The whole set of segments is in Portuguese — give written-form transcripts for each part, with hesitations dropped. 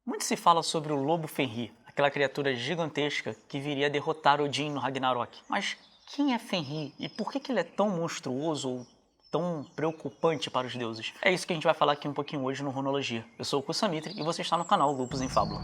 Muito se fala sobre o lobo Fenrir, aquela criatura gigantesca que viria derrotar Odin no Ragnarok. Mas quem é Fenrir e por que ele é tão monstruoso ou tão preocupante para os deuses? É isso que a gente vai falar aqui um pouquinho hoje no Runologia. Eu sou o Kussamitri e você está no canal Lupus em Fábula.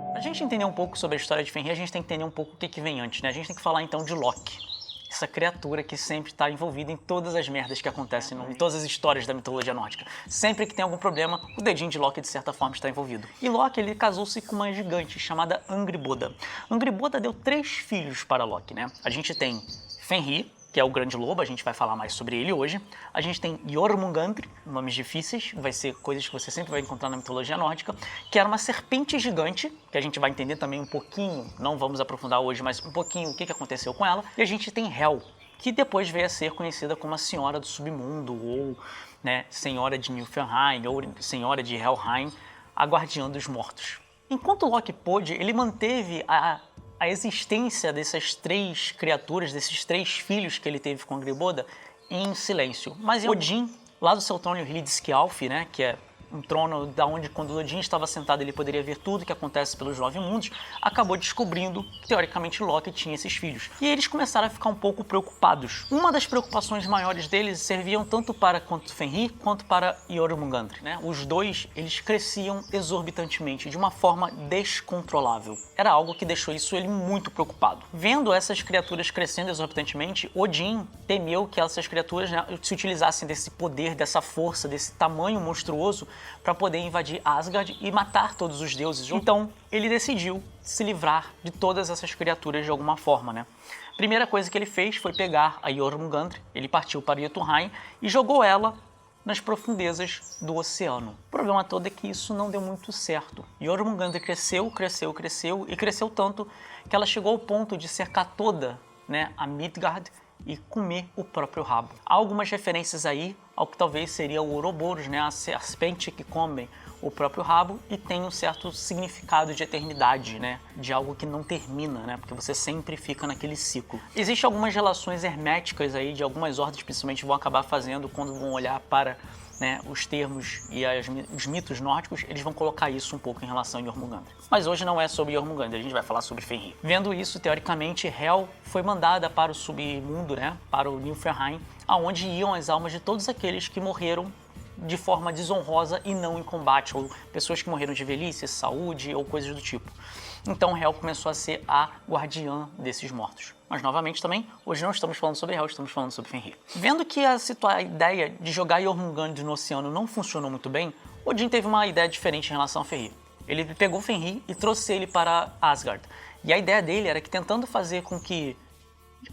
Para a gente entender um pouco sobre a história de Fenrir, a gente tem que entender um pouco o que vem antes, né? A gente tem que falar então de Loki. Essa criatura que sempre está envolvida em todas as merdas que acontecem em todas as histórias da mitologia nórdica. Sempre que tem algum problema, o dedinho de Loki de certa forma está envolvido. E Loki, ele casou-se com uma gigante chamada Angrboda. Angrboda deu 3 filhos para Loki, né? A gente tem Fenrir, que é o grande lobo, a gente vai falar mais sobre ele hoje. A gente tem Jormungandr, nomes difíceis, vai ser coisas que você sempre vai encontrar na mitologia nórdica, que era uma serpente gigante, que a gente vai entender também um pouquinho, não vamos aprofundar hoje, mas um pouquinho o que aconteceu com ela. E a gente tem Hel, que depois veio a ser conhecida como a Senhora do Submundo, ou né, Senhora de Niflheim, ou Senhora de Helheim, a Guardiã dos Mortos. Enquanto Loki pôde, ele manteve a existência dessas 3 criaturas, desses 3 filhos que ele teve com Angrboda, em silêncio. Mas Odin, lá do seu trono Hlidskjalf, né, que é um trono da onde quando Odin estava sentado ele poderia ver tudo que acontece pelos 9 mundos, acabou descobrindo que teoricamente Loki tinha esses filhos. E eles começaram a ficar um pouco preocupados. Uma das preocupações maiores deles serviam tanto para Fenrir quanto para Jormungandr, né? Os dois, eles cresciam exorbitantemente, de uma forma descontrolável. Era algo que deixou ele muito preocupado. Vendo essas criaturas crescendo exorbitantemente, Odin temeu que essas criaturas, né, se utilizassem desse poder, dessa força, desse tamanho monstruoso para poder invadir Asgard e matar todos os deuses. Então, ele decidiu se livrar de todas essas criaturas de alguma forma, né? Primeira coisa que ele fez foi pegar a Jormungandr, ele partiu para Jotunheim e jogou ela nas profundezas do oceano. O problema todo é que isso não deu muito certo. Jormungandr cresceu e cresceu tanto que ela chegou ao ponto de cercar toda, né, a Midgard e comer o próprio rabo. Há algumas referências aí ao que talvez seria o Ouroboros, né, a serpente que come o próprio rabo e tem um certo significado de eternidade, né, de algo que não termina, né, porque você sempre fica naquele ciclo. Existem algumas relações herméticas aí de algumas ordens, principalmente vão acabar fazendo quando vão olhar para, né, os termos e os mitos nórdicos, eles vão colocar isso um pouco em relação a Jormungandr. Mas hoje não é sobre Jormungandr, a gente vai falar sobre Fenrir. Vendo isso, teoricamente, Hel foi mandada para o submundo, né, para o Niflheim, aonde iam as almas de todos aqueles que morreram de forma desonrosa e não em combate, ou pessoas que morreram de velhice, saúde ou coisas do tipo. Então Hel começou a ser a guardiã desses mortos. Mas novamente também, hoje não estamos falando sobre Hel, estamos falando sobre Fenrir. Vendo que a ideia de jogar Jormungandr no oceano não funcionou muito bem, Odin teve uma ideia diferente em relação a Fenrir. Ele pegou Fenrir e trouxe ele para Asgard. E a ideia dele era que tentando fazer com que,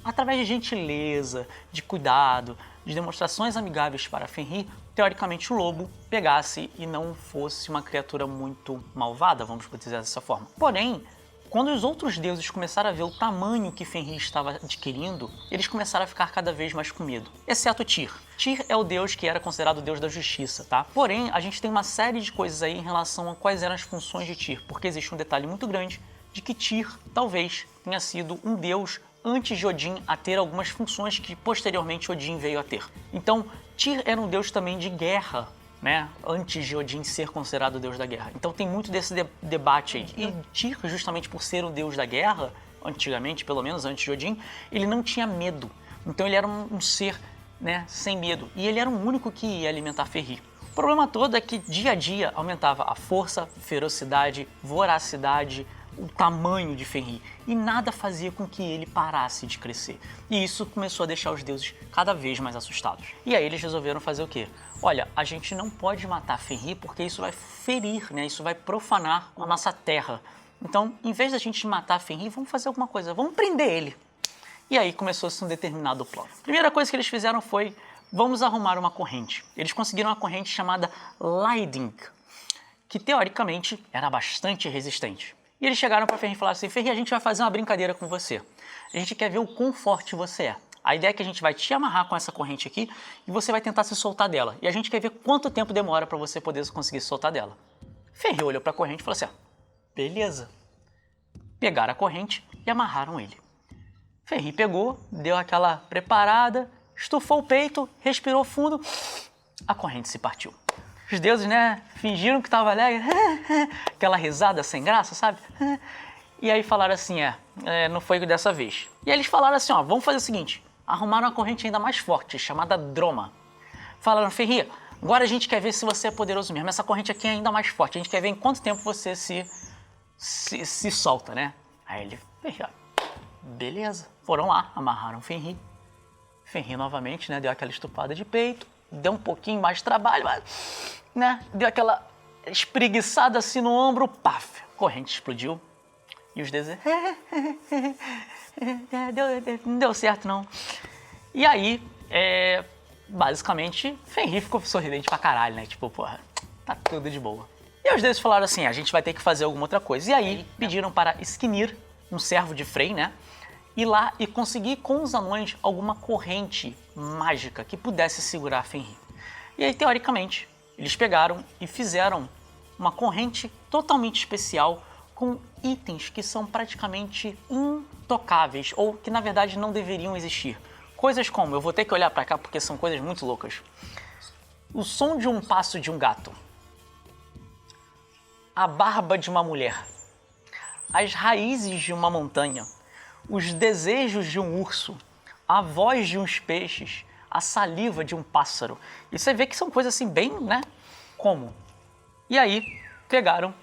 através de gentileza, de cuidado, de demonstrações amigáveis para Fenrir, teoricamente o lobo pegasse e não fosse uma criatura muito malvada, vamos dizer dessa forma. Porém, quando os outros deuses começaram a ver o tamanho que Fenrir estava adquirindo, eles começaram a ficar cada vez mais com medo, exceto Tyr. Tyr é o deus que era considerado o deus da justiça, tá? Porém, a gente tem uma série de coisas aí em relação a quais eram as funções de Tyr, porque existe um detalhe muito grande de que Tyr talvez tenha sido um deus antes de Odin a ter algumas funções que posteriormente Odin veio a ter. Então, Tyr era um deus também de guerra, né, antes de Odin ser considerado o deus da guerra. Então tem muito desse debate aí. E Tyr, justamente por ser o deus da guerra, antigamente, pelo menos antes de Odin, ele não tinha medo. Então ele era um ser, né, sem medo. E ele era o único que ia alimentar Fenrir. O problema todo é que dia a dia aumentava a força, ferocidade, voracidade, o tamanho de Fenrir, e nada fazia com que ele parasse de crescer. E isso começou a deixar os deuses cada vez mais assustados. E aí eles resolveram fazer o quê? Olha, a gente não pode matar Fenrir porque isso vai ferir, né? Isso vai profanar a nossa terra. Então, em vez da gente matar Fenrir, vamos fazer alguma coisa, vamos prender ele. E aí começou-se um determinado plano. A primeira coisa que eles fizeram foi, vamos arrumar uma corrente. Eles conseguiram uma corrente chamada Laiding, que teoricamente era bastante resistente. E eles chegaram para Fenrir e falaram assim, Fenrir, a gente vai fazer uma brincadeira com você. A gente quer ver o quão forte você é. A ideia é que a gente vai te amarrar com essa corrente aqui e você vai tentar se soltar dela. E a gente quer ver quanto tempo demora para você poder conseguir se soltar dela. Fenrir olhou para a corrente e falou assim, beleza. Pegaram a corrente e amarraram ele. Fenrir pegou, deu aquela preparada, estufou o peito, respirou fundo a corrente se partiu. Os deuses, né, fingiram que estava alegre, aquela risada sem graça, sabe? E aí falaram assim, não foi dessa vez. E aí eles falaram assim, vamos fazer o seguinte, arrumaram uma corrente ainda mais forte, chamada Droma. Falaram, Fenrir, agora a gente quer ver se você é poderoso mesmo, essa corrente aqui é ainda mais forte, a gente quer ver em quanto tempo você se solta, né? Aí ele, beleza, foram lá, amarraram Fenrir. Fenrir novamente, né, deu aquela estupada de peito, deu um pouquinho mais de trabalho, mas, né, deu aquela espreguiçada assim no ombro, paf, a corrente explodiu. E os deuses, não deu certo não. E aí, basicamente, Fenrir ficou sorridente pra caralho, né, tipo, porra, tá tudo de boa. E os deuses falaram assim, a gente vai ter que fazer alguma outra coisa. E aí, pediram para Skirnir, um servo de Frey, né, ir lá e conseguir com os anões alguma corrente mágica que pudesse segurar Fenrir. E aí, teoricamente, eles pegaram e fizeram uma corrente totalmente especial com itens que são praticamente intocáveis ou que na verdade não deveriam existir. Coisas como, eu vou ter que olhar para cá porque são coisas muito loucas. O som de um passo de um gato. A barba de uma mulher. As raízes de uma montanha. Os desejos de um urso, a voz de uns peixes, a saliva de um pássaro. E você vê que são coisas assim bem, né, comum. E aí, pegaram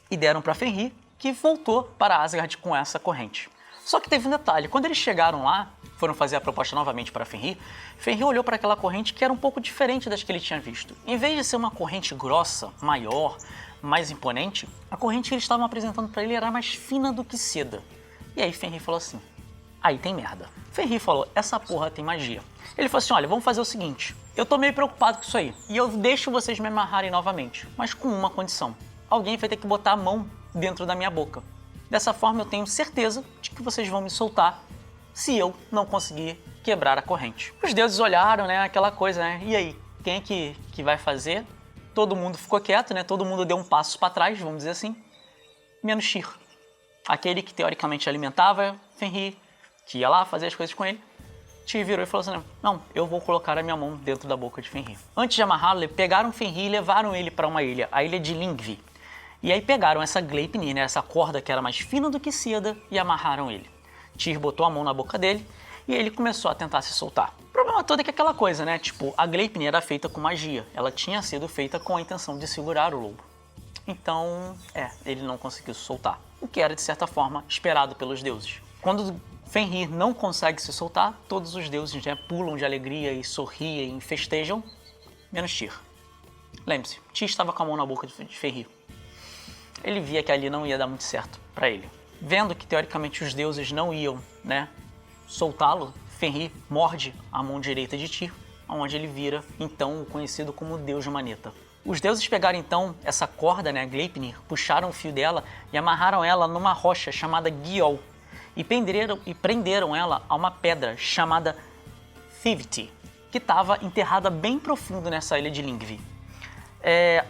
e deram para Fenrir, que voltou para Asgard com essa corrente. Só que teve um detalhe, quando eles chegaram lá, foram fazer a proposta novamente para Fenrir, Fenrir olhou para aquela corrente que era um pouco diferente das que ele tinha visto. Em vez de ser uma corrente grossa, maior, mais imponente, a corrente que eles estavam apresentando para ele era mais fina do que seda. E aí Fenrir falou assim, aí tem merda. Fenrir falou, essa porra tem magia. Ele falou assim, olha, vamos fazer o seguinte, eu tô meio preocupado com isso aí, e eu deixo vocês me amarrarem novamente, mas com uma condição. Alguém vai ter que botar a mão dentro da minha boca. Dessa forma eu tenho certeza de que vocês vão me soltar se eu não conseguir quebrar a corrente. Os deuses olharam, né, aquela coisa, né, e aí, quem é que vai fazer? Todo mundo ficou quieto, né, todo mundo deu um passo para trás, vamos dizer assim, menos Tyr. Aquele que teoricamente alimentava Fenrir, que ia lá fazer as coisas com ele, Tyr virou e falou assim, não, eu vou colocar a minha mão dentro da boca de Fenrir. Antes de amarrá-lo, pegaram Fenrir e levaram ele para uma ilha, a ilha de Lyngvi. E aí pegaram essa Gleipnir, né, essa corda que era mais fina do que seda, e amarraram ele. Tyr botou a mão na boca dele e ele começou a tentar se soltar. O problema todo é que aquela coisa, né, tipo, a Gleipnir era feita com magia. Ela tinha sido feita com a intenção de segurar o lobo. Então, ele não conseguiu se soltar. O que era, de certa forma, esperado pelos deuses. Quando Fenrir não consegue se soltar, todos os deuses, né, pulam de alegria e sorriem e festejam, menos Tyr. Lembre-se, Tyr estava com a mão na boca de Fenrir. Ele via que ali não ia dar muito certo para ele. Vendo que, teoricamente, os deuses não iam, né, soltá-lo, Fenrir morde a mão direita de Tyr, onde ele vira, então, o conhecido como Deus Maneta. Os deuses pegaram, então, essa corda, né, Gleipnir, puxaram o fio dela e amarraram ela numa rocha chamada Giol e prenderam ela a uma pedra chamada Thivti, que estava enterrada bem profundo nessa ilha de Lyngvi.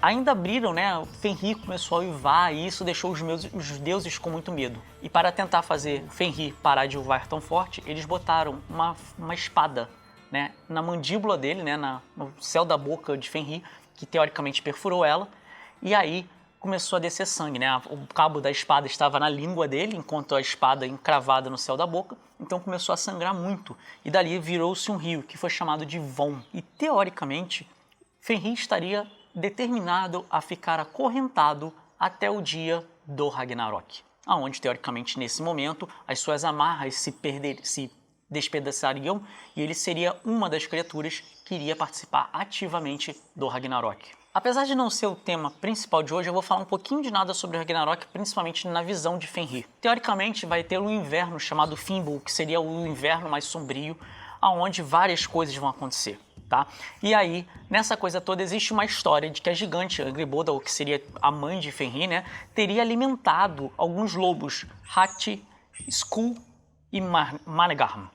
Ainda abriram, né? Fenrir começou a uivar e isso deixou os deuses com muito medo. E para tentar fazer Fenrir parar de uivar tão forte, eles botaram uma espada, né, na mandíbula dele, né, no céu da boca de Fenrir, que teoricamente perfurou ela. E aí começou a descer sangue, né? O cabo da espada estava na língua dele, enquanto a espada encravada no céu da boca. Então começou a sangrar muito. E dali virou-se um rio, que foi chamado de Von. E teoricamente, Fenrir estaria determinado a ficar acorrentado até o dia do Ragnarok, aonde teoricamente nesse momento as suas amarras se despedaçariam e ele seria uma das criaturas que iria participar ativamente do Ragnarok. Apesar de não ser o tema principal de hoje, eu vou falar um pouquinho de nada sobre o Ragnarok, principalmente na visão de Fenrir. Teoricamente vai ter um inverno chamado Fimbul, que seria o inverno mais sombrio, aonde várias coisas vão acontecer. Tá? E aí, nessa coisa toda, existe uma história de que a gigante Angrboda, ou que seria a mãe de Fenrir, né, teria alimentado alguns lobos, Hati, Skul e Managarm.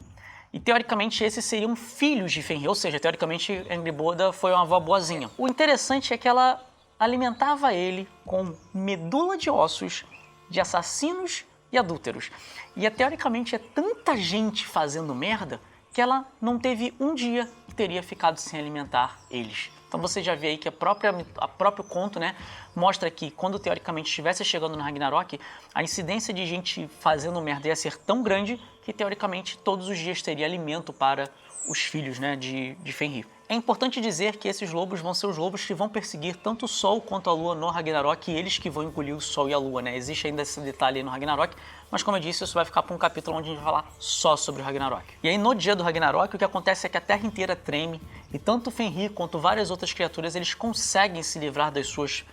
E teoricamente esses seriam filhos de Fenrir, ou seja, teoricamente Angrboda foi uma avó boazinha. O interessante é que ela alimentava ele com medula de ossos de assassinos e adúlteros. E teoricamente é tanta gente fazendo merda que ela não teve um dia teria ficado sem alimentar eles. Então você já vê aí que a próprio conto, né, mostra que quando teoricamente estivesse chegando no Ragnarok, a incidência de gente fazendo merda ia ser tão grande que teoricamente todos os dias teria alimento para os filhos, né, de Fenrir. É importante dizer que esses lobos vão ser os lobos que vão perseguir tanto o Sol quanto a Lua no Ragnarok, e eles que vão engolir o Sol e a Lua, né? Existe ainda esse detalhe aí no Ragnarok, mas como eu disse, isso vai ficar para um capítulo onde a gente vai falar só sobre o Ragnarok. E aí no dia do Ragnarok, o que acontece é que a Terra inteira treme, e tanto Fenrir quanto várias outras criaturas, eles conseguem se livrar dos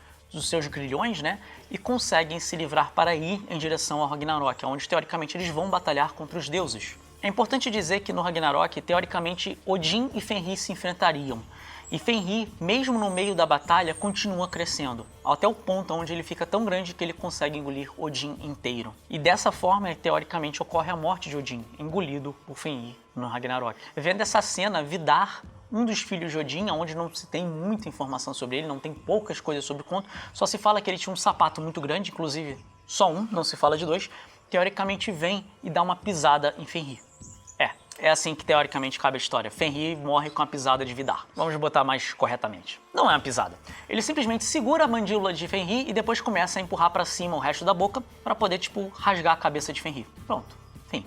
seus grilhões, né? E conseguem se livrar para ir em direção ao Ragnarok, onde teoricamente eles vão batalhar contra os deuses. É importante dizer que no Ragnarok, teoricamente, Odin e Fenrir se enfrentariam. E Fenrir, mesmo no meio da batalha, continua crescendo, até o ponto onde ele fica tão grande que ele consegue engolir Odin inteiro. E dessa forma, teoricamente, ocorre a morte de Odin, engolido por Fenrir no Ragnarok. Vendo essa cena, Vidar, um dos filhos de Odin, onde não se tem muita informação sobre ele, não tem poucas coisas sobre o conto, só se fala que ele tinha um sapato muito grande, inclusive só um, não se fala de dois, teoricamente vem e dá uma pisada em Fenrir. É assim que teoricamente cabe a história. Fenrir morre com a pisada de Vidar. Vamos botar mais corretamente. Não é uma pisada. Ele simplesmente segura a mandíbula de Fenrir e depois começa a empurrar pra cima o resto da boca pra poder, tipo, rasgar a cabeça de Fenrir. Pronto. Fim.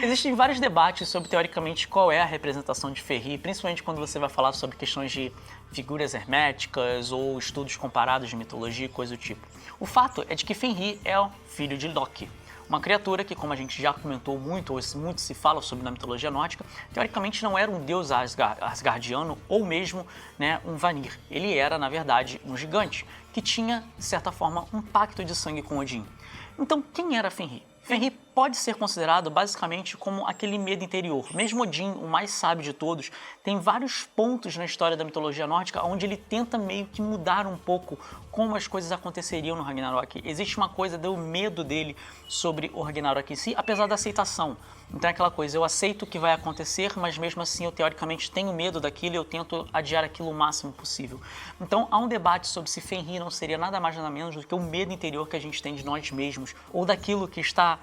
Existem vários debates sobre, teoricamente, qual é a representação de Fenrir, principalmente quando você vai falar sobre questões de figuras herméticas ou estudos comparados de mitologia e coisa do tipo. O fato é de que Fenrir é o filho de Loki. Uma criatura que, como a gente já comentou muito, ou muito se fala sobre na mitologia nórdica, teoricamente não era um deus asgardiano ou mesmo, né, um Vanir. Ele era, na verdade, um gigante, que tinha, de certa forma, um pacto de sangue com Odin. Então, quem era Fenrir? Fenrir pode ser considerado basicamente como aquele medo interior. Mesmo Odin, o mais sábio de todos, tem vários pontos na história da mitologia nórdica onde ele tenta meio que mudar um pouco como as coisas aconteceriam no Ragnarok. Existe uma coisa do medo dele sobre o Ragnarok em si, apesar da aceitação. Então é aquela coisa, eu aceito o que vai acontecer, mas mesmo assim eu teoricamente tenho medo daquilo e eu tento adiar aquilo o máximo possível. Então há um debate sobre se Fenrir não seria nada mais nada menos do que o medo interior que a gente tem de nós mesmos, ou daquilo que está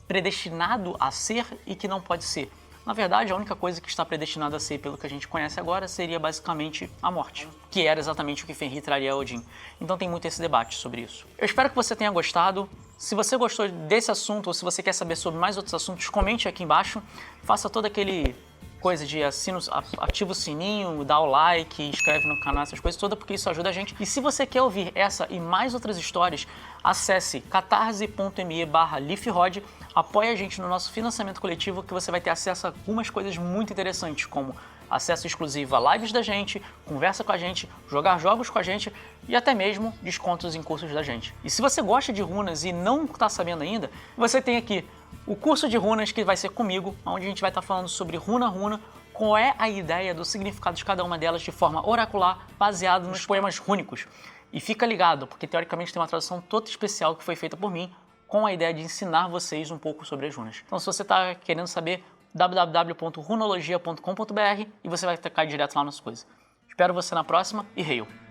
predestinado a ser e que não pode ser. Na verdade, a única coisa que está predestinada a ser, pelo que a gente conhece agora, seria basicamente a morte, que era exatamente o que Fenrir traria a Odin. Então tem muito esse debate sobre isso. Eu espero que você tenha gostado. Se você gostou desse assunto ou se você quer saber sobre mais outros assuntos, comente aqui embaixo. Faça todo aquele coisa de ativa o sininho, dá o like, inscreve no canal, essas coisas todas, porque isso ajuda a gente. E se você quer ouvir essa e mais outras histórias, acesse catarse.me/leafrod, apoie a gente no nosso financiamento coletivo, que você vai ter acesso a algumas coisas muito interessantes, como acesso exclusivo a lives da gente, conversa com a gente, jogar jogos com a gente e até mesmo descontos em cursos da gente. E se você gosta de runas e não está sabendo ainda, você tem aqui o curso de runas que vai ser comigo, onde a gente vai estar falando sobre runa a runa, qual é a ideia do significado de cada uma delas de forma oracular, baseado nos poemas rúnicos. E fica ligado, porque teoricamente tem uma tradução toda especial que foi feita por mim, com a ideia de ensinar vocês um pouco sobre as runas. Então se você está querendo saber, www.runologia.com.br e você vai cair direto lá nas coisas. Espero você na próxima e Hail!